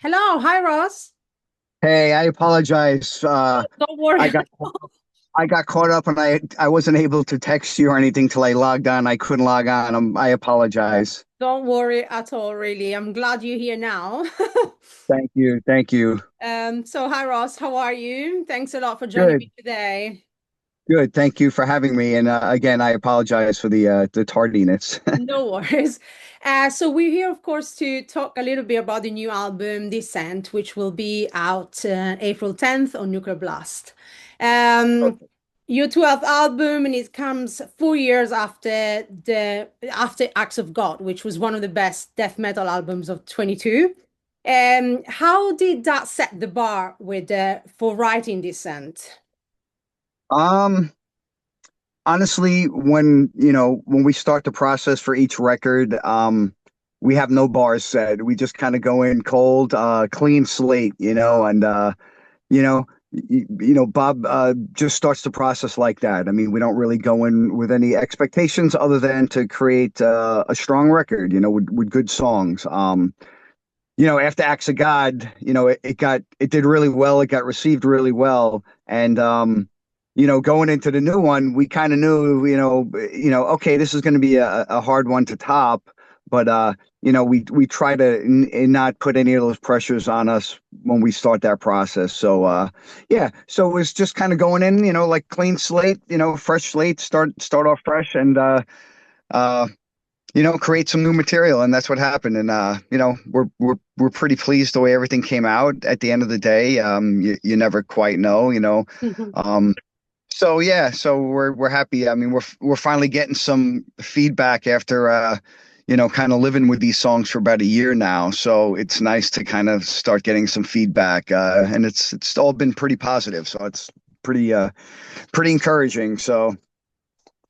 Hello, hi Ross. Hey, I apologize. Don't worry. I got I got caught up and I wasn't able to text you or anything till I logged on. I couldn't log on. I apologize. Don't worry at all, really. I'm glad you're here now. Thank you. Thank you. So hi Ross, how are you? Thanks a lot for joining Good. me today. Good. Thank you for having me. And again, I apologize for the tardiness. No worries. So we're here, of course, to talk a little bit about the new album Descent, which will be out April 10th on Nuclear Blast. Um, your 12th album, and it comes 4 years after Acts of God, which was one of the best death metal albums of 22. How did that set the bar with for writing Descent? Um, Honestly, when we start the process for each record, we have no bars set. We just kind of go in cold, clean slate, and Bob just starts the process like that. I mean, we don't really go in with any expectations other than to create a strong record, with good songs. After Acts of God, it did really well. It got received really well, and going into the new one, we kind of knew, okay, this is going to be a hard one to top, but we try to not put any of those pressures on us when we start that process. So yeah, so it was just kind of going in, like clean slate, fresh slate, start off fresh, and uh, create some new material, and that's what happened. And we're pretty pleased the way everything came out. At the end of the day, you never quite know. Um, so yeah, so we're happy. I mean, we're finally getting some feedback after kind of living with these songs for about a year now. So it's nice to kind of start getting some feedback, and it's all been pretty positive. So it's pretty encouraging. So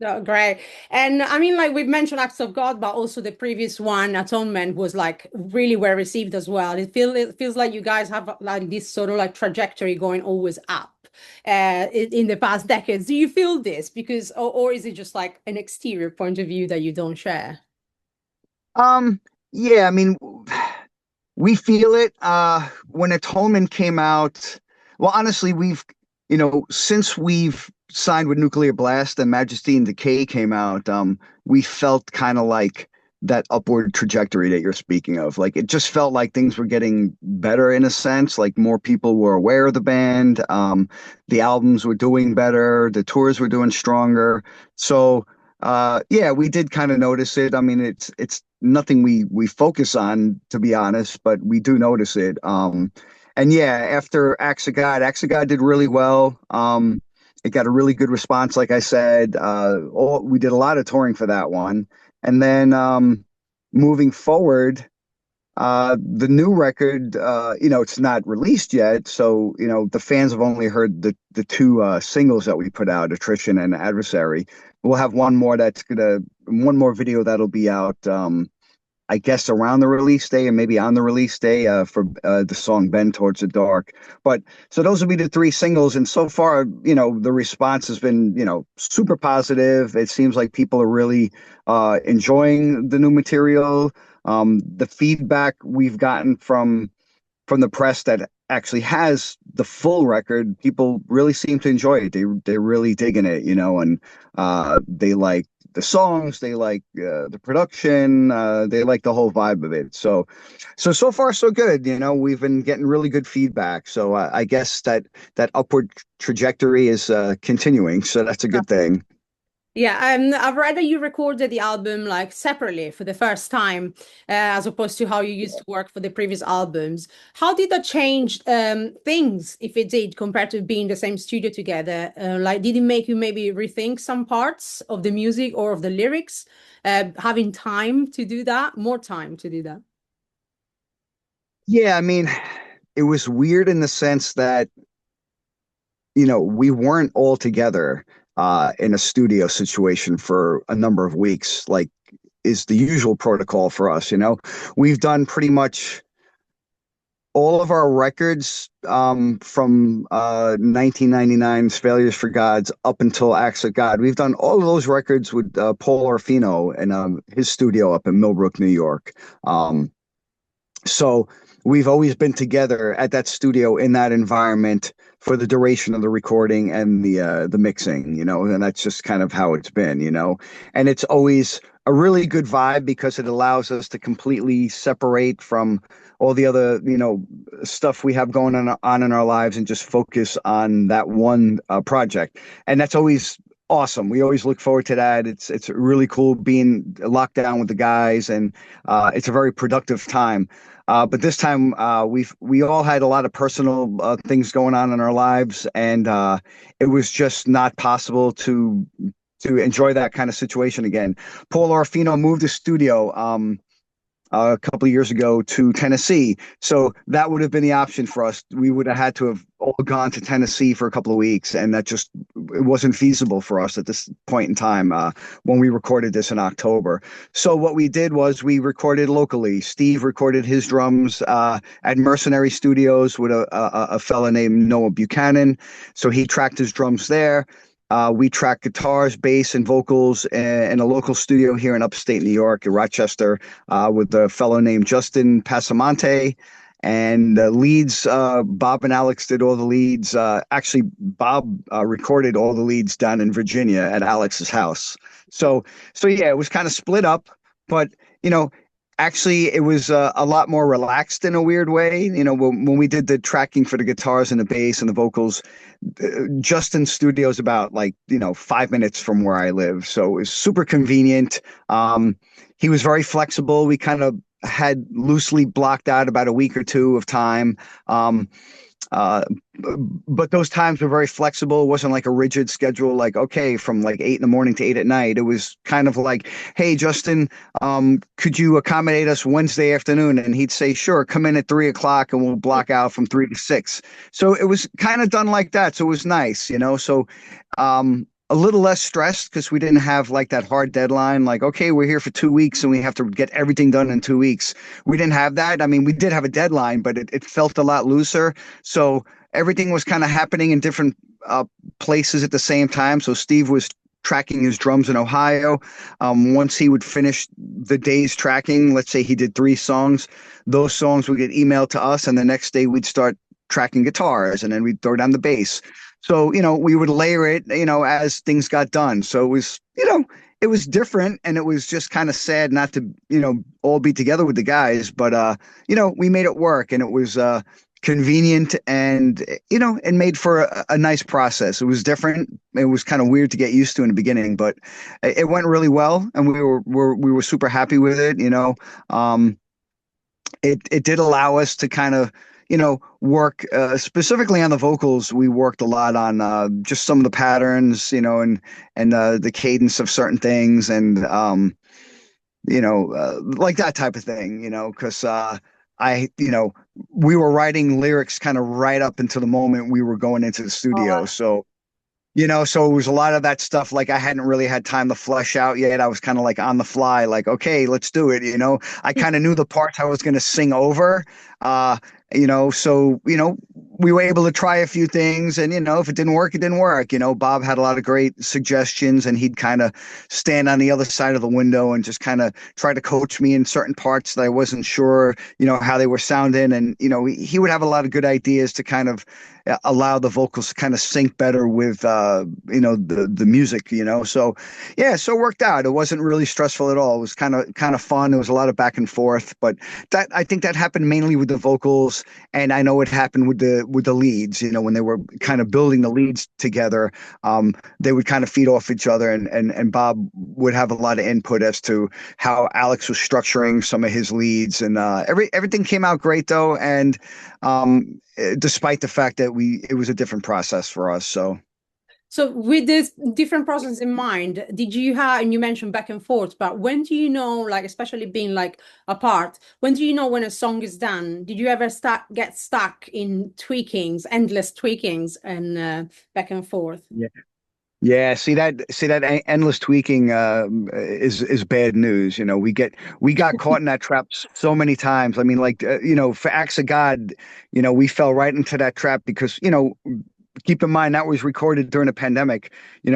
Oh, great. And I mean, like we've mentioned Acts of God, but also the previous one, Atonement, was like really well received as well. It feels like you guys have like this sort of like trajectory going always up in the past decades. Do you feel this? Because or is it just like an exterior point of view that you don't share? yeah, I mean, we feel it. When Atonement came out, well, honestly, since we've signed with Nuclear Blast and Majesty and Decay came out, we felt kind of like that upward trajectory that you're speaking of. Like it just felt like things were getting better in a sense, like more people were aware of the band. The albums were doing better, the tours were doing stronger. So yeah, we did kind of notice it. I mean, it's nothing we focus on, to be honest, but we do notice it. And yeah, after Acts of God did really well. It got a really good response, like I said. We did a lot of touring for that one, and then moving forward, the new record, it's not released yet, so the fans have only heard the two singles that we put out, Attrition and Adversary. We'll have one more video that'll be out. I guess around the release day and maybe on the release day for the song Bend Towards the Dark. But so those will be the three singles. And so far, the response has been, super positive. It seems like people are really enjoying the new material. The feedback we've gotten from the press that actually has the full record, people really seem to enjoy it. They're really digging it, and they like the songs, they like the production, they like the whole vibe of it. So far so good. We've been getting really good feedback. So I guess that upward trajectory is continuing. So that's a good thing. Yeah, I've read that you recorded the album like separately for the first time, as opposed to how you used to work for the previous albums. How did that change things, if it did, compared to being the same studio together? Like, did it make you maybe rethink some parts of the music or of the lyrics, having time to do that, more time to do that? Yeah, I mean, it was weird in the sense that we weren't all together in a studio situation for a number of weeks, like is the usual protocol for us. We've done pretty much all of our records from 1999's Failures for Gods up until Acts of God. We've done all of those records with Paul Orfino and his studio up in Millbrook, New York. So we've always been together at that studio in that environment for the duration of the recording and the mixing, and that's just kind of how it's been. And it's always a really good vibe because it allows us to completely separate from all the other, stuff we have going on in our lives and just focus on that one project. And that's always awesome. We always look forward to that. It's really cool being locked down with the guys, and it's a very productive time. But this time, we all had a lot of personal things going on in our lives, and it was just not possible to enjoy that kind of situation again. Paul Orfino moved the studio. A couple of years ago to Tennessee. So that would have been the option for us. We would have had to have all gone to Tennessee for a couple of weeks, and that just it wasn't feasible for us at this point in time when we recorded this in October. So what we did was we recorded locally. Steve recorded his drums at Mercenary Studios with a fella named Noah Buchanan. So he tracked his drums there. We track guitars, bass, and vocals in a local studio here in upstate New York, in Rochester, with a fellow named Justin Passamonte. And the leads, Bob and Alex did all the leads. Actually, Bob recorded all the leads down in Virginia at Alex's house. So yeah, it was kind of split up, but actually, it was a lot more relaxed in a weird way. When we did the tracking for the guitars and the bass and the vocals, Justin's studio is about 5 minutes from where I live. So it was super convenient. He was very flexible. We kind of had loosely blocked out about a week or two of time. Uh, but those times were very flexible. It wasn't like a rigid schedule, like, okay, from like 8 in the morning to 8 at night. It was kind of like, hey, Justin, could you accommodate us Wednesday afternoon? And he'd say, sure, come in at 3 o'clock and we'll block out from 3 to 6. So it was kind of done like that. So it was nice. So, a little less stressed because we didn't have like that hard deadline, like, okay, we're here for 2 weeks and we have to get everything done in 2 weeks. We didn't have that. I mean, we did have a deadline, but it felt a lot looser. So everything was kind of happening in different places at the same time. So Steve was tracking his drums in Ohio. Once he would finish the day's tracking, let's say he did 3 songs, those songs would get emailed to us. And the next day we'd start tracking guitars, and then we'd throw down the bass. So, we would layer it, as things got done. So it was different, and it was just kind of sad not to, all be together with the guys. But, we made it work, and it was convenient, and, it made for a nice process. It was different. It was kind of weird to get used to in the beginning, but it went really well, and we were super happy with it. It did allow us to kind of work specifically on the vocals. We worked a lot on just some of the patterns, and the cadence of certain things, and like that type of thing, because we were writing lyrics kind of right up until the moment we were going into the studio. So it was a lot of that stuff. Like I hadn't really had time to flesh out yet. I was kind of like on the fly, like, okay, let's do it. I kind of knew the parts I was going to sing over. So, we were able to try a few things, and, if it didn't work, it didn't work. Bob had a lot of great suggestions, and he'd kind of stand on the other side of the window and just kind of try to coach me in certain parts that I wasn't sure, how they were sounding. And, he would have a lot of good ideas to kind of allow the vocals to kind of sync better with, the music, So, yeah, so it worked out. It wasn't really stressful at all. It was kind of fun. There was a lot of back and forth, but I think that happened mainly with the vocals. And I know it happened with the leads, when they were kind of building the leads together. They would kind of feed off each other, and Bob would have a lot of input as to how Alex was structuring some of his leads. And everything came out great though. And despite the fact that it was a different process for us. So with this different process in mind, did you have, and you mentioned back and forth, but when do you know, like, especially being like apart, when do you know when a song is done? Did you ever get stuck in tweakings, endless tweakings, and back and forth? Yeah. Yeah, see that endless tweaking is bad news. We got caught in that trap so many times. I mean, like for Acts of God, we fell right into that trap because keep in mind that was recorded during the pandemic,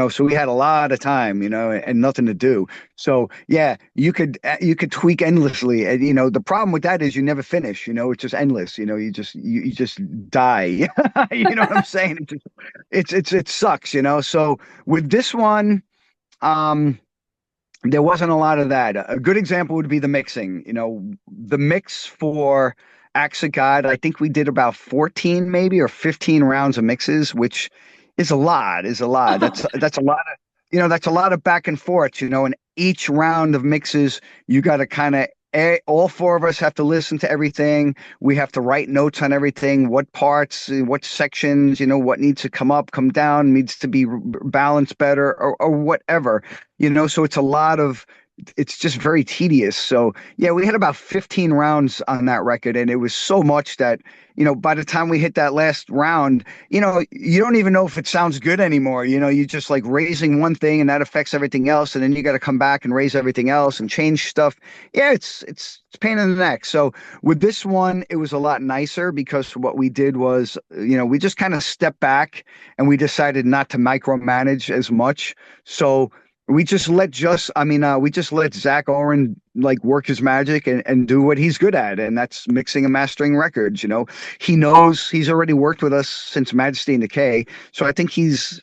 so we had a lot of time, and nothing to do. So yeah, you could tweak endlessly, and the problem with that is you never finish. It's just endless. You just die. You know what I'm saying? It sucks. So with this one, um. There wasn't a lot of that. A good example would be the mixing. The mix for Acts of God, I think we did about 14 maybe or 15 rounds of mixes, which is a lot. That's a lot of, that's a lot of back and forth, and each round of mixes, you got to kind of all four of us have to listen to everything. We have to write notes on everything, what parts, what sections, what needs to come up, come down, needs to be balanced better or whatever, so it's just very tedious. So yeah, we had about 15 rounds on that record, and it was so much that, by the time we hit that last round, you don't even know if it sounds good anymore. You just like raising one thing and that affects everything else. And then you got to come back and raise everything else and change stuff. Yeah, it's a pain in the neck. So with this one, it was a lot nicer because what we did was, we just kind of stepped back and we decided not to micromanage as much. So we just let Zach Oren like work his magic and do what he's good at, and that's mixing and mastering records. He knows, he's already worked with us since Majesty and Decay, so I think he's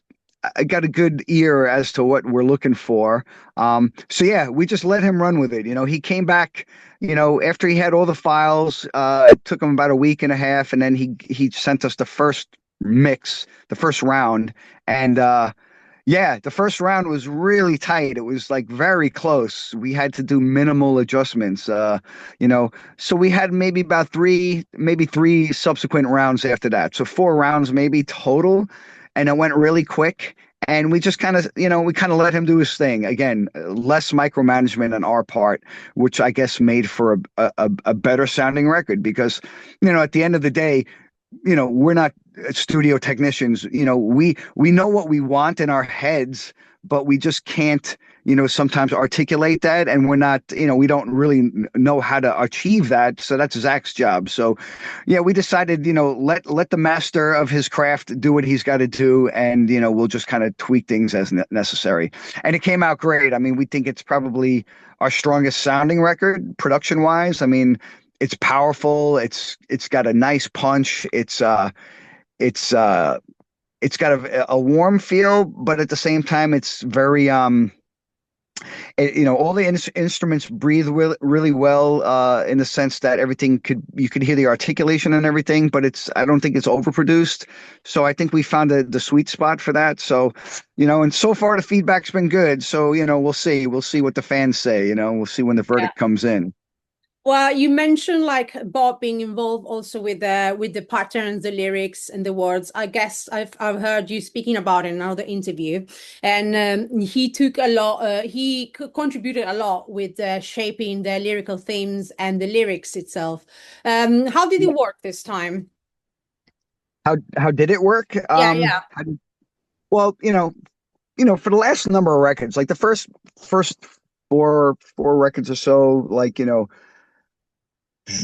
got a good ear as to what we're looking for. So yeah, we just let him run with it. He came back, after he had all the files. It took him about a week and a half, and then he sent us the first mix, the first round, and yeah, the first round was really tight. It was like very close. We had to do minimal adjustments, so we had maybe three subsequent rounds after that. So four rounds maybe total, and it went really quick. And we just kind of, we kind of let him do his thing. Again, less micromanagement on our part, which I guess made for a better sounding record because, at the end of the day, we're not studio technicians. We know what we want in our heads, but we just can't, sometimes articulate that, and we're not, we don't really know how to achieve that. So that's Zach's job. So yeah, we decided, let the master of his craft do what he's got to do, and we'll just kind of tweak things as necessary. And it came out great. I mean, we think it's probably our strongest sounding record production wise. I mean, it's powerful. It's got a nice punch. It's got a warm feel, but at the same time, it's very all the instruments breathe really well, in the sense that you could hear the articulation and everything, but I don't think it's overproduced. So I think we found the sweet spot for that. So, and so far the feedback's been good. So, we'll see what the fans say. We'll see when the verdict comes in. Well, you mentioned like Bob being involved also with the patterns, the lyrics, and the words. I guess I've heard you speaking about it in another interview, and he took a lot. He contributed a lot with shaping the lyrical themes and the lyrics itself. How did it work this time? How did it work? Yeah. Well, for the last number of records, like the first four records or so, like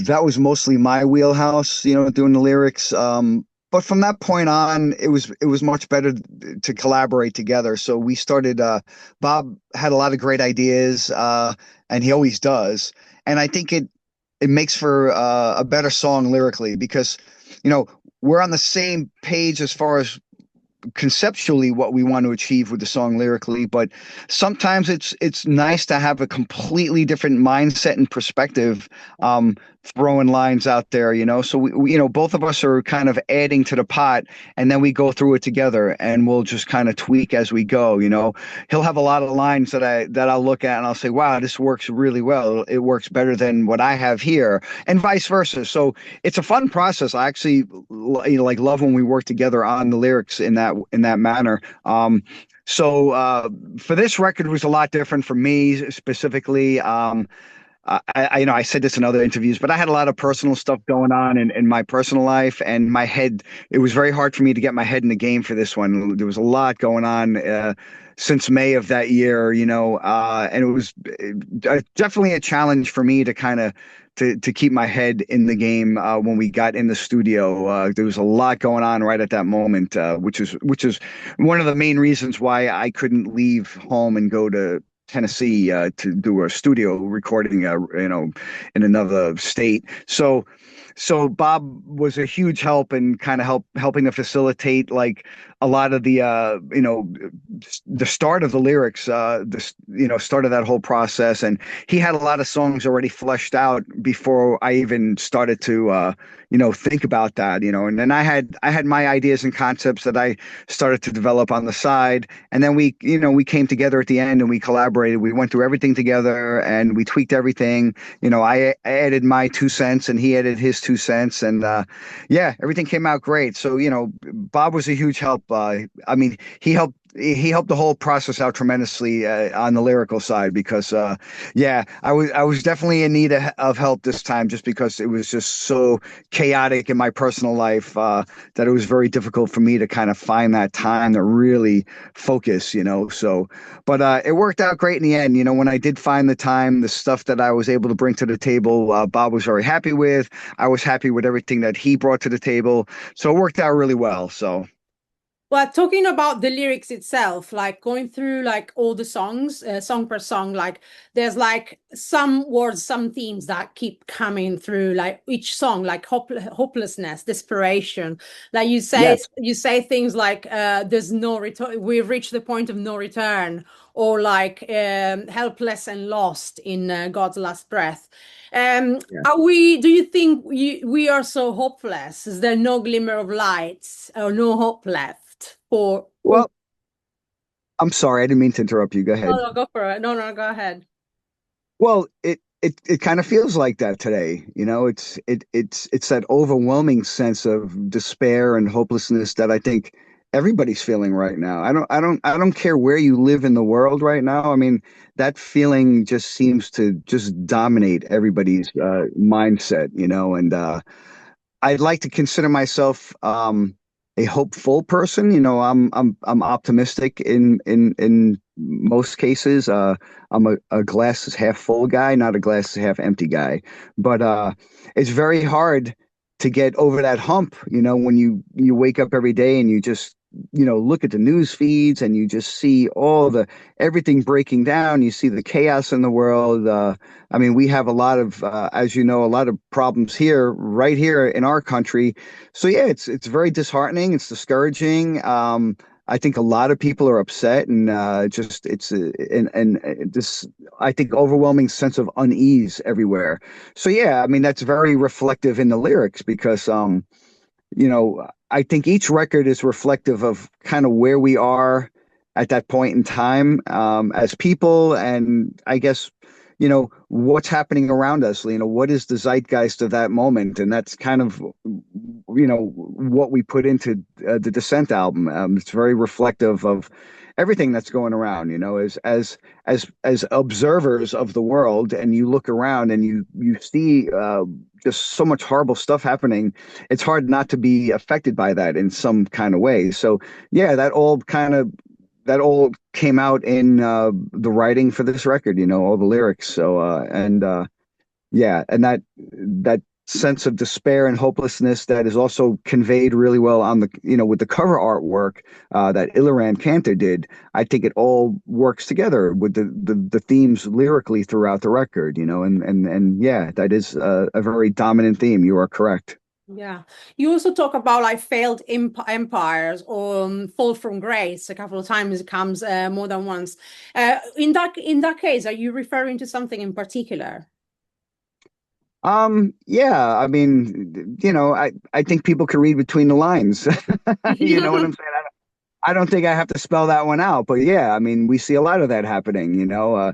that was mostly my wheelhouse, doing the lyrics. But from that point on, it was much better to collaborate together. So we started. Bob had a lot of great ideas, and he always does. And I think it makes for a better song lyrically because, we're on the same page as far as conceptually what we want to achieve with the song lyrically, but sometimes it's nice to have a completely different mindset and perspective, throwing lines out there, so we both of us are kind of adding to the pot, and then we go through it together and we'll just kind of tweak as we go. He'll have a lot of lines that I'll look at and I'll say, wow, this works really well, it works better than what I have here, and vice versa. So it's a fun process. I actually like love when we work together on the lyrics in that manner. So for this record, it was a lot different for me specifically. I said this in other interviews, but I had a lot of personal stuff going on in my personal life, and my head, it was very hard for me to get my head in the game for this one. There was a lot going on since May of that year, and it was definitely a challenge for me to kind of to keep my head in the game when we got in the studio. There was a lot going on right at that moment, which is one of the main reasons why I couldn't leave home and go to Tennessee to do a studio recording, in another state. So Bob was a huge help and kind of helping to facilitate like a lot of the start of the lyrics, start of that whole process. And he had a lot of songs already fleshed out before I even started to think about that. And then I had my ideas and concepts that I started to develop on the side. And then we came together at the end and we collaborated. We went through everything together and we tweaked everything. I added my 2 cents and he added his 2 cents, and yeah, everything came out great. So Bob was a huge help. I mean, he helped the whole process out tremendously on the lyrical side because yeah, I was definitely in need of help this time, just because it was just so chaotic in my personal life that it was very difficult for me to kind of find that time to really focus. So but it worked out great in the end. When I did find the time, the stuff that I was able to bring to the table, Bob was very happy with. I was happy with everything that he brought to the table, so it worked out really well. So Well, talking about the lyrics itself, like going through like all the songs, song per song, like there's like some words, some themes that keep coming through, like each song, like hopelessness, desperation. Like yes. you say things like there's no return, we've reached the point of no return, or like helpless and lost in God's last breath. Yeah. Do you think we are so hopeless? Is there no glimmer of light or no hope left for? Well, I'm sorry, I didn't mean to interrupt you. Go No, ahead. no, go for it. No, no, go ahead. Well, it kind of feels like that today. It's that overwhelming sense of despair and hopelessness that I think everybody's feeling right now. I don't care where you live in the world right now. I mean, that feeling just seems to just dominate everybody's mindset. And I'd like to consider myself a hopeful person. I'm optimistic in most cases. I'm a glass is half full guy, not a glass is half empty guy. But it's very hard to get over that hump. When you wake up every day and you just look at the news feeds and you just see all the everything breaking down. You see the chaos in the world. I mean, we have a lot of, as you know, a lot of problems here, right here in our country. So yeah, it's very disheartening. It's discouraging. I think a lot of people are upset, and just it's and this I think overwhelming sense of unease everywhere. So yeah, I mean that's very reflective in the lyrics because I think each record is reflective of kind of where we are at that point in time as people, and I guess what's happening around us. What is the zeitgeist of that moment, and that's kind of what we put into the Descent album. It's very reflective of everything that's going around. As observers of the world, and you look around and you see just so much horrible stuff happening. It's hard not to be affected by that in some kind of way. So yeah, that all came out in the writing for this record. All the lyrics. So yeah, and that sense of despair and hopelessness that is also conveyed really well on the with the cover artwork that Ilaran Kanter did. I think it all works together with the themes lyrically throughout the record. And yeah, that is a very dominant theme. You are correct. Yeah. You also talk about like failed empires or fall from grace a couple of times. It comes more than once. In that case, are you referring to something in particular? Yeah, I mean, I think people can read between the lines. You know what I'm saying? I don't think I have to spell that one out, but yeah, I mean, we see a lot of that happening. You know,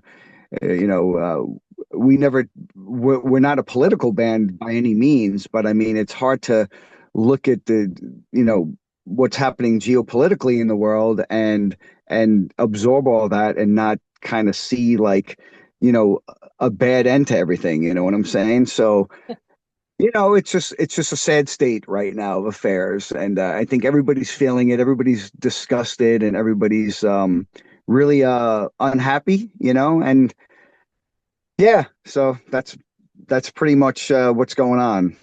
we never, we're not a political band by any means, but I mean, it's hard to look at what's happening geopolitically in the world and absorb all that and not kind of see like, you know, a bad end to everything. You know what I'm saying? So, it's just a sad state right now of affairs, and I think everybody's feeling it. Everybody's disgusted, and everybody's really unhappy. And yeah, so that's pretty much what's going on.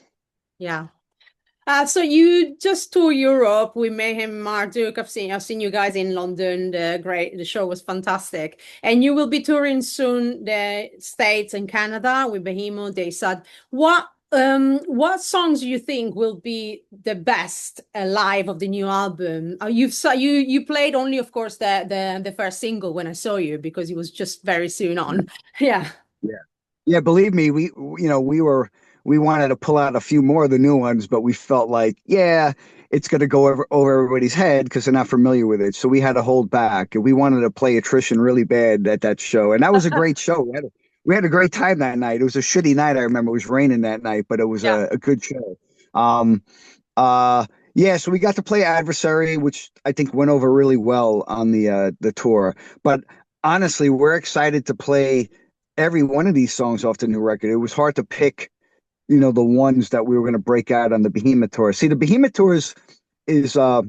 Yeah. So you just tour Europe with Mayhem Marduk. I've seen you guys in London. The show was fantastic. And you will be touring soon the States and Canada with Behemoth, They Sad. What songs do you think will be the best live of the new album? You played only, of course, the first single when I saw you because it was just very soon on. Yeah. Yeah. Yeah, believe me, we wanted to pull out a few more of the new ones, but we felt like, yeah, it's going to go over everybody's head because they're not familiar with it. So we had to hold back. We wanted to play attrition really bad at that show, and that was a great show. We had a great time that night. It was a shitty night. I remember it was raining that night, but it was Yeah. a good show. Um, yeah, so we got to play Adversary, which I think went over really well on the tour. But honestly, we're excited to play every one of these songs off the new record. It was hard to pick, the ones that we were going to break out on the Behemoth tour. See, the Behemoth tour is uh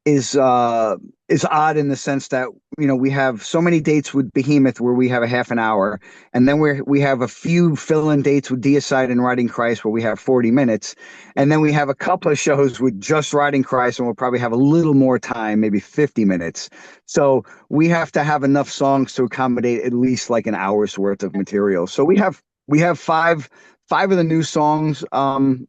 is uh is odd in the sense that we have so many dates with Behemoth where we have a half an hour, and then we have a few fill-in dates with Deicide and Riding Christ where we have 40 minutes, and then we have a couple of shows with just Riding Christ and we'll probably have a little more time, maybe 50 minutes. So we have to have enough songs to accommodate at least like an hour's worth of material. So we have five of the new songs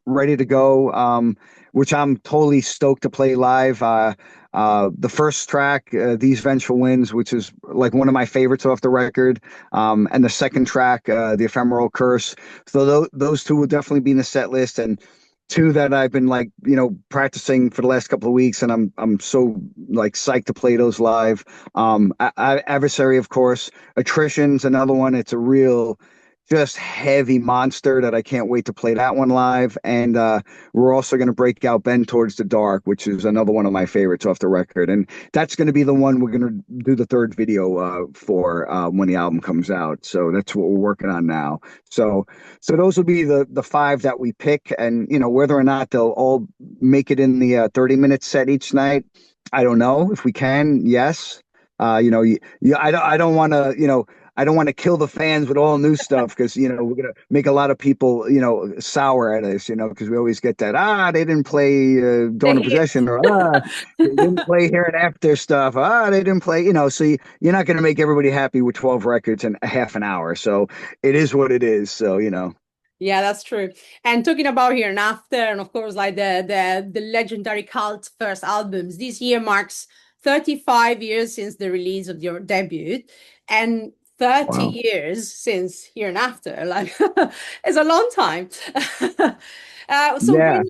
ready to go, which I'm totally stoked to play live. The first track, These Vengeful Winds, which is like one of my favorites off the record, and the second track, The Ephemeral Curse. So those two will definitely be in the set list, and two that I've been like practicing for the last couple of weeks, and I'm so like psyched to play those live. Adversary, of course. Attrition's another one. It's a real just heavy monster that I can't wait to play that one live. And we're also going to break out Bend Towards the Dark, which is another one of my favorites off the record. And that's going to be the one we're going to do the third video for when the album comes out. So that's what we're working on now. So those will be the five that we pick. And, whether or not they'll all make it in the 30-minute set each night, I don't know. If we can, yes. I don't want to, I don't want to kill the fans with all new stuff because we're gonna make a lot of people sour at us because we always get that they didn't play The Dawn of hits. Possession, or they didn't play Here and After stuff, they didn't play so you're not gonna make everybody happy with 12 records in a half an hour, so it is what it is. So Yeah, that's true. And talking about Here and After, and of course, like the legendary cult first albums, this year marks 35 years since the release of your debut, and 30 wow. years since Here and After. Like, it's a long time. So Yeah.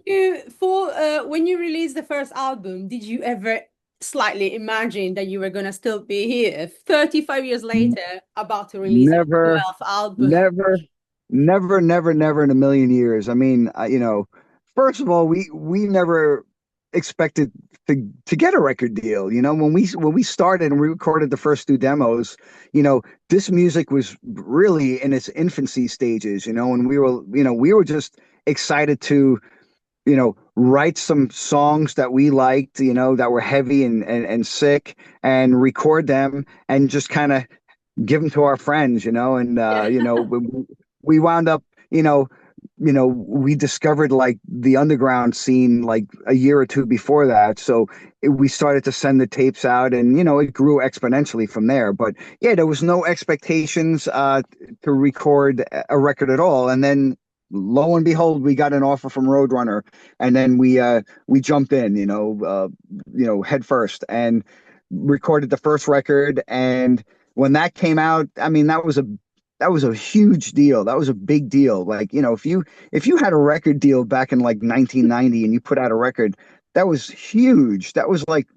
when you released the first album, did you ever slightly imagine that you were gonna still be here 35 years later, about to release your Never, 12th album? never, never in a million years. I mean, first of all, we never expected to get a record deal. When we started and we recorded the first two demos, this music was really in its infancy stages. And we were just excited to write some songs that we liked, that were heavy and sick, and record them and just kind of give them to our friends, and Yeah. we wound up, we discovered like the underground scene like a year or two before that. So we started to send the tapes out, and it grew exponentially from there. But yeah, there was no expectations to record a record at all. And then lo and behold, we got an offer from Roadrunner, and then we jumped in, head first, and recorded the first record. And when that came out, I mean, that was a huge deal. That was a big deal. Like, if you had a record deal back in like 1990 and you put out a record, that was huge. That was like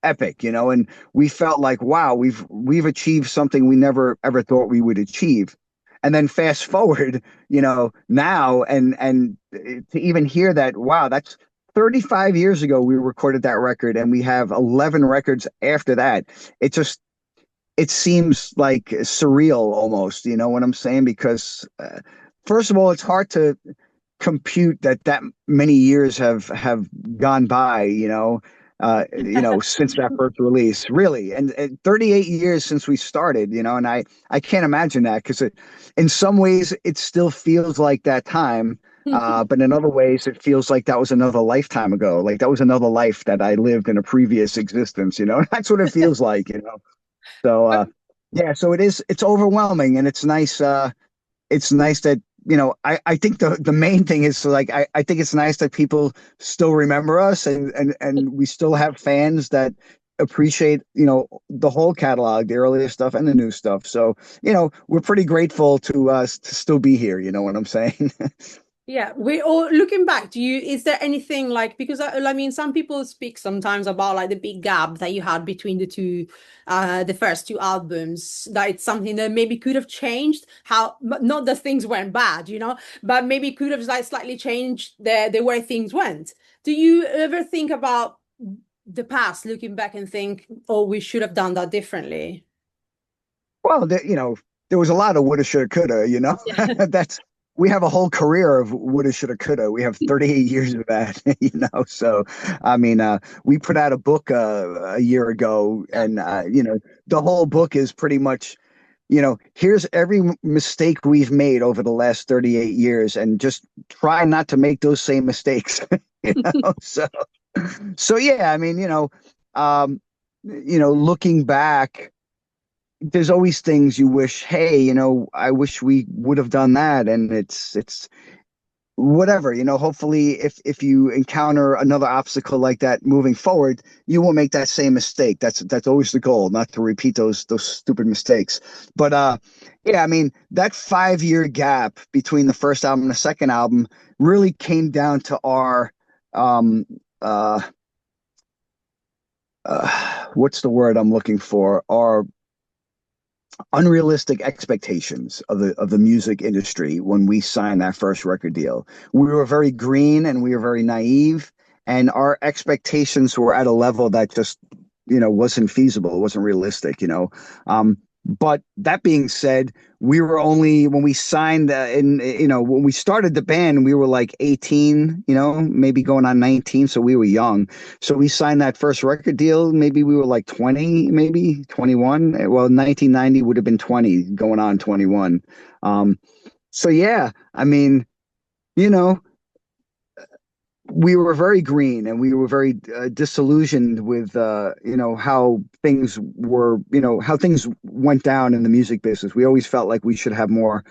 epic, and we felt like, wow, we've achieved something we never ever thought we would achieve. And then fast forward, now, and to even hear that, wow, that's 35 years ago we recorded that record, and we have 11 records after that. It just it seems like surreal almost, you know what I'm saying? Because first of all, it's hard to compute that many years have gone by, since that first release, really, and 38 years since we started, and I can't imagine that because in some ways it still feels like that time, but in other ways it feels like that was another lifetime ago, like that was another life that I lived in a previous existence, that's what it feels like, So yeah, so it's overwhelming and it's nice that I think the main thing is like I think it's nice that people still remember us and we still have fans that appreciate the whole catalog, the earlier stuff and the new stuff. So we're pretty grateful to still be here. You know what I'm saying? Yeah, we all looking back, is there anything like, because I mean some people speak sometimes about like the big gap that you had between the first two albums, that it's something that maybe could have changed how, not that things went bad, but maybe could have like slightly changed the way things went. Do you ever think about the past, looking back and think, oh, we should have done that differently? Well, there was a lot of woulda, shoulda, coulda. Yeah. That's we have a whole career of woulda, shoulda, coulda. We have 38 years of that. So I mean, we put out a book a year ago, and the whole book is pretty much, here's every mistake we've made over the last 38 years, and just try not to make those same mistakes. So yeah, I mean, looking back, there's always things you wish, hey, I wish we would have done that. And it's whatever, hopefully if you encounter another obstacle like that moving forward, you won't make that same mistake. That's always the goal, not to repeat those stupid mistakes. But yeah, I mean, that 5 year gap between the first album and the second album really came down to our um what's the word I'm looking for? Our unrealistic expectations of the music industry when we signed that first record deal. We were very green and we were very naive, and our expectations were at a level that just wasn't feasible, wasn't realistic. But that being said, we were only when we signed when we started the band, we were like 18, maybe going on 19, so we were young. So we signed that first record deal, maybe we were like 20, maybe 21. Well, 1990 would have been 20, going on 21. So yeah, I mean, you know, we were very green and we were very disillusioned with how things were, how things went down in the music business. We always felt like we should have more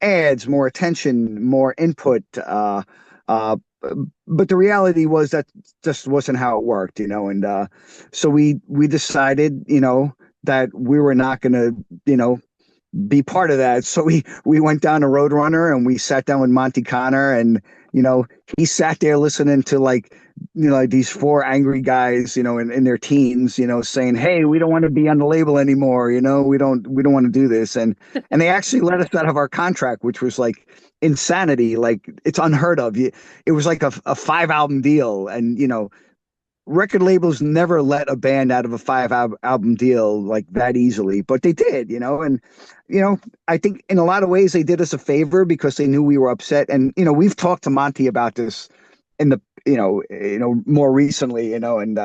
ads, more attention, more input, uh but the reality was that just wasn't how it worked, and so we decided, that we were not going to, be part of that. So we went down to Roadrunner and we sat down with Monty Connor, and he sat there listening to like these four angry guys, in their teens, saying, "Hey, we don't want to be on the label anymore. We don't want to do this." And they actually let us out of our contract, which was like insanity. Like it's unheard of. It was like a 5 album deal, and record labels never let a band out of a 5 album deal like that easily, but they did, and I think in a lot of ways they did us a favor because they knew we were upset. And we've talked to Monty about this in the more recently, and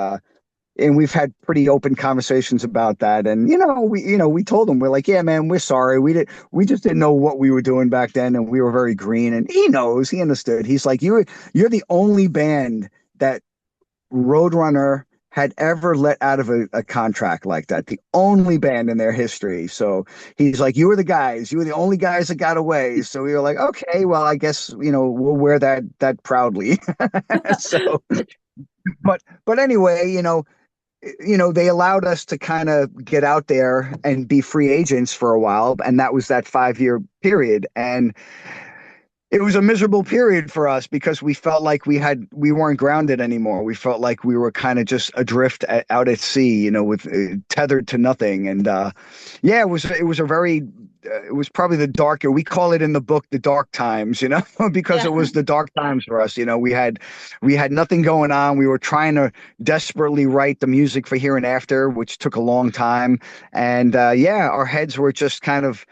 we've had pretty open conversations about that. And we told him, we're like, yeah, man, we're sorry. We just didn't know what we were doing back then, and we were very green. And he understood. He's like, you're the only band that Roadrunner had ever let out of a contract like that. The only band in their history. So he's like, you were the guys. You were the only guys that got away. So we were like, okay, well, I guess we'll wear that proudly. So, but anyway, they allowed us to kind of get out there and be free agents for a while, and that was that 5 year period. And it was a miserable period for us because we felt like we weren't grounded anymore. We felt like we were kind of just adrift out at sea, with tethered to nothing. And yeah, it was a very it was probably the darker. We call it in the book the dark times, because Yeah. it was the dark times for us. We had nothing going on. We were trying to desperately write the music for Here and After, which took a long time. And yeah, our heads were just kind of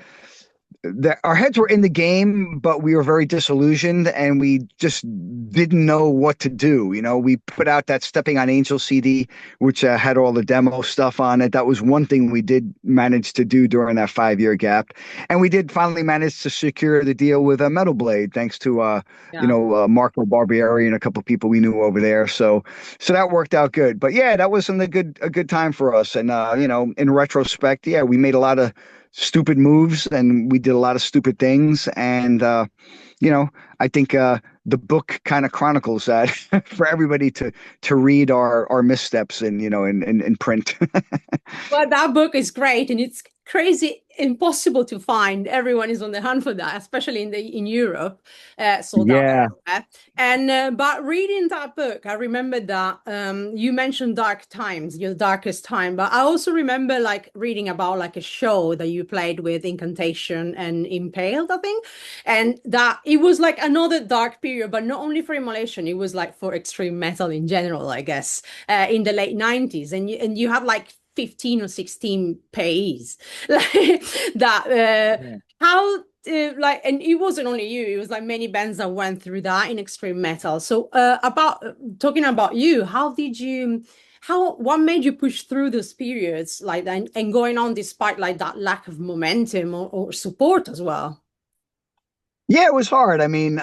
our heads were in the game, but we were very disillusioned and we just didn't know what to do. We put out that Stepping on Angel CD, which had all the demo stuff on it. That was one thing we did manage to do during that 5 year gap. And we did finally manage to secure the deal with a Metal Blade, thanks to, Yeah. Marco Barbieri and a couple of people we knew over there. So that worked out good. But yeah, that wasn't a good time for us. And, in retrospect, yeah, we made a lot of stupid moves and we did a lot of stupid things. And, I think the book kind of chronicles that for everybody to read our missteps in print. Well, that book is great, and it's crazy impossible to find. Everyone is on the hunt for that, especially in Europe, sold out Yeah. everywhere. And but reading that book, I remember that you mentioned dark times, your darkest time. But I also remember like reading about like a show that you played with Incantation and Impaled, I think, and that it was like another dark period, but not only for Immolation, it was like for extreme metal in general, I guess, in the late 90s. And you had like 15 or 16 pays like that Yeah. how like, and it wasn't only you, it was like many bands that went through that in extreme metal. So about talking about you, what made you push through those periods like that and going on despite like that lack of momentum or support as well? Yeah, it was hard. I mean,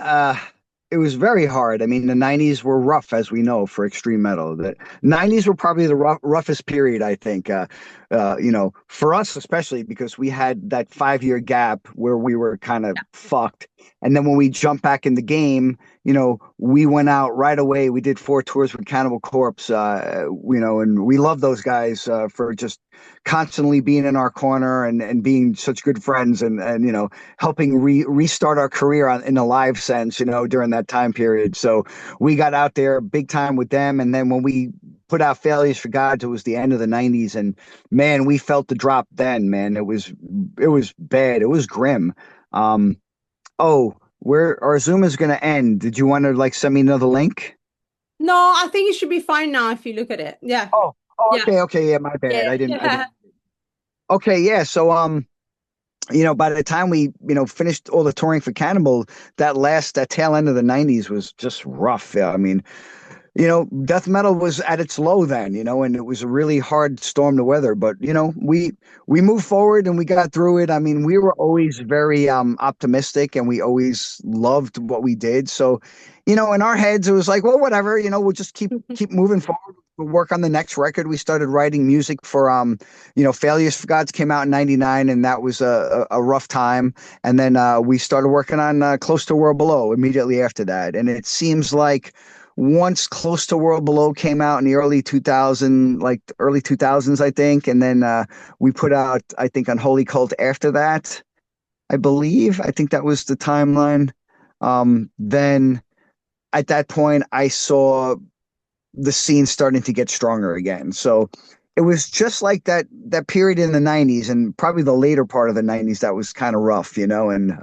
it was very hard. I mean, the 90s were rough, as we know, for extreme metal. The 90s were probably the roughest period, I think, for us, especially because we had that 5 year gap where we were kind of fucked. And then when we jumped back in the game, we went out right away. We did 4 tours with Cannibal Corpse, and we love those guys for just constantly being in our corner and being such good friends and helping restart our career in a live sense, during that time period. So we got out there big time with them. And then when we put out Failures for Gods, it was the end of the 90s. And man, we felt the drop then, man. It was bad. It was grim. Oh, where our Zoom is going to end. Did you want to like send me another link? No, I think it should be fine now if you look at it. Yeah. Oh, Yeah. okay, okay, yeah, my bad. Yeah. I Yeah. didn't. Okay, yeah. So, by the time we, finished all the touring for Cannibal, that tail end of the 90s was just rough. Yeah, I mean, death metal was at its low then, and it was a really hard storm to weather. But we moved forward and we got through it. I mean, we were always very optimistic, and we always loved what we did. So, in our heads, it was like, well, whatever, we'll just keep moving forward. We'll work on the next record. We started writing music for Failures for Gods came out in '99, and that was a rough time. And then we started working on Close to World Below immediately after that. And it seems like once Close to World Below came out in the early 2000s, I think. And then we put out, I think, Unholy Cult after that, I think that was the timeline. Then at that point, I saw the scene starting to get stronger again. So it was just like that period in the 90s and probably the later part of the 90s that was kind of rough, and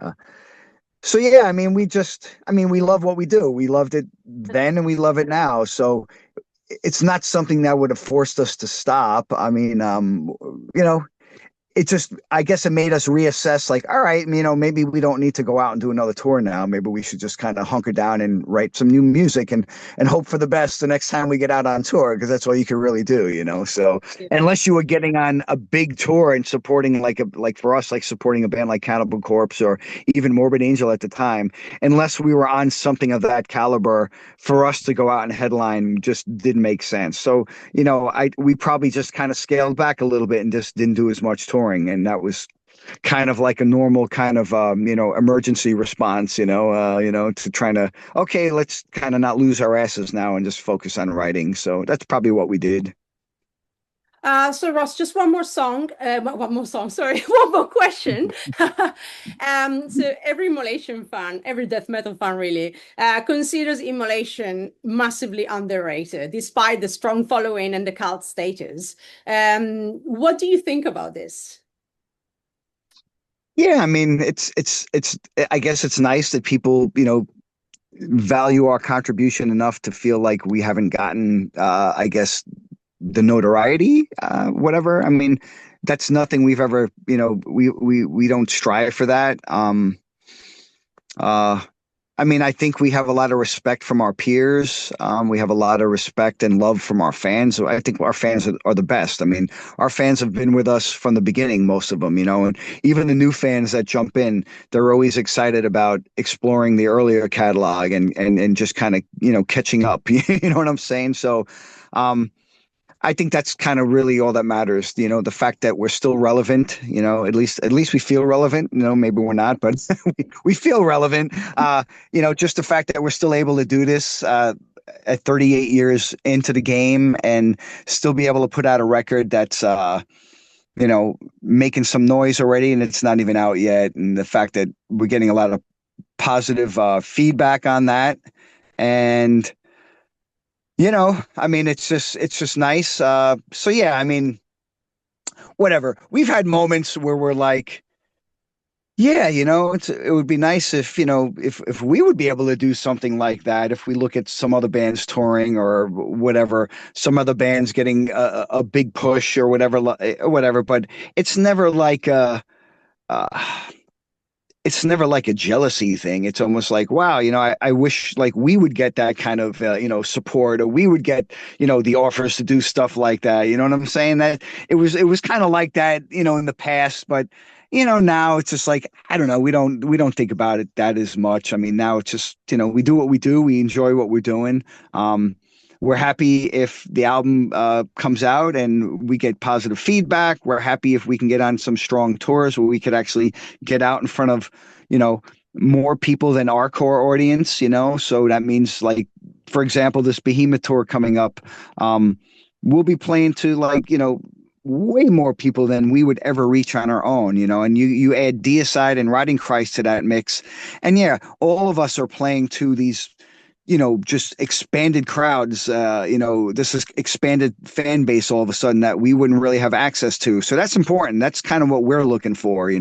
so yeah, I mean, we love what we do. We loved it then and we love it now. So it's not something that would have forced us to stop. I mean, it just, I guess it made us reassess, like, all right, maybe we don't need to go out and do another tour now. Maybe we should just kind of hunker down and write some new music and hope for the best the next time we get out on tour, because that's all you can really do, So unless you were getting on a big tour and supporting like for us, like supporting a band like Cannibal Corpse or even Morbid Angel at the time, unless we were on something of that caliber, for us to go out and headline just didn't make sense. So, we probably just kind of scaled back a little bit and just didn't do as much touring. And that was kind of like a normal kind of emergency response, to trying to, okay, let's kind of not lose our asses now and just focus on writing. So that's probably what we did. So Ross, just one more song, one more song, sorry, one more question. So every Immolation fan, every death metal fan really, considers Immolation massively underrated, despite the strong following and the cult status. What do you think about this? Yeah, I mean, it's I guess it's nice that people, value our contribution enough to feel like we haven't gotten I guess the notoriety, whatever. I mean, that's nothing we've ever, we don't strive for that. Uh, I mean, I think we have a lot of respect from our peers. We have a lot of respect and love from our fans. So I think our fans are the best. I mean, our fans have been with us from the beginning, most of them, and even the new fans that jump in, they're always excited about exploring the earlier catalog and just kind of, catching up. You know what I'm saying? So, um, I think that's kind of really all that matters. The fact that we're still relevant, at least we feel relevant. Maybe we're not, but we feel relevant. Just the fact that we're still able to do this at 38 years into the game and still be able to put out a record that's making some noise already and it's not even out yet. And the fact that we're getting a lot of positive feedback on that. And I mean, it's just nice. So yeah, I mean, whatever. We've had moments where we're like, yeah, it would be nice if, if we would be able to do something like that. If we look at some other bands touring or whatever, some other bands getting a big push or whatever. But it's never like uh, it's never like a jealousy thing. It's almost like, wow, I wish like we would get that kind of, support, or we would get, the offers to do stuff like that. You know what I'm saying? That it was kind of like that, in the past, but now it's just like, I don't know. We don't think about it that as much. I mean, now it's just, we do what we do. We enjoy what we're doing. We're happy if the album comes out and we get positive feedback. We're happy if we can get on some strong tours where we could actually get out in front of, more people than our core audience, So that means like, for example, this Behemoth tour coming up, we'll be playing to like, way more people than we would ever reach on our own, and you add Deicide and Riding Christ to that mix. And yeah, all of us are playing to these just expanded crowds, this is expanded fan base all of a sudden that we wouldn't really have access to. So that's important. That's kind of what we're looking for.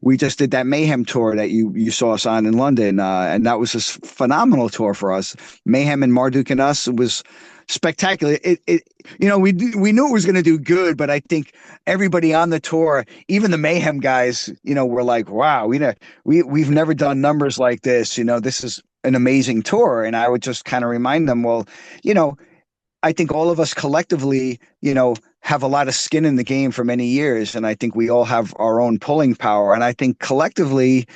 We just did that Mayhem tour that you saw us on in London, and that was this phenomenal tour for us. Mayhem and Marduk and us, it was spectacular. We knew it was going to do good, but I think everybody on the tour, even the Mayhem guys, were like, wow, we've never done numbers like this. This is an amazing tour. And I would just kind of remind them, well, I think all of us collectively, have a lot of skin in the game for many years. And I think we all have our own pulling power. And I think collectively,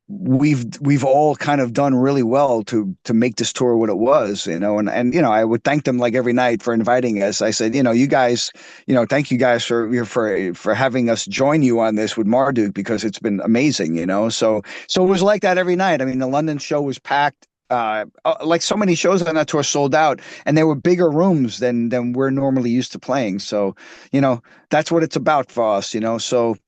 we've all kind of done really well to make this tour what it was, and I would thank them like every night for inviting us. I said, you guys, thank you guys for having us join you on this with Marduk, because it's been amazing, so it was like that every night. I mean, the London show was packed. Like so many shows on that tour sold out, and they were bigger rooms than we're normally used to playing. So, that's what it's about for us, so,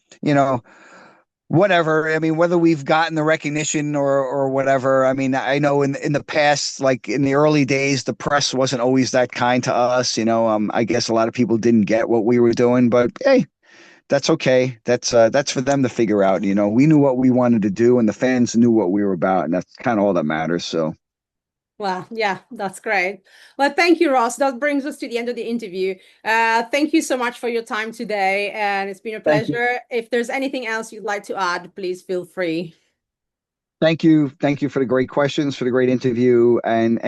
whatever. I mean, whether we've gotten the recognition or whatever. I mean, I know in the past, like in the early days, the press wasn't always that kind to us. I guess a lot of people didn't get what we were doing, but hey, that's okay. That's for them to figure out. We knew what we wanted to do, and the fans knew what we were about, and that's kind of all that matters. So. Well, yeah, that's great. Well, thank you, Ross. That brings us to the end of the interview. Thank you so much for your time today, and it's been a Thank you. pleasure. If there's anything else you'd like to add, please feel free. Thank you. Thank you for the great questions, for the great interview. And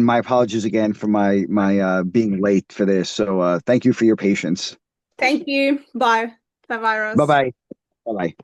my apologies again for my being late for this. So thank you for your patience. Thank you. Bye. Bye-bye, Bye Ross. bye. Bye bye.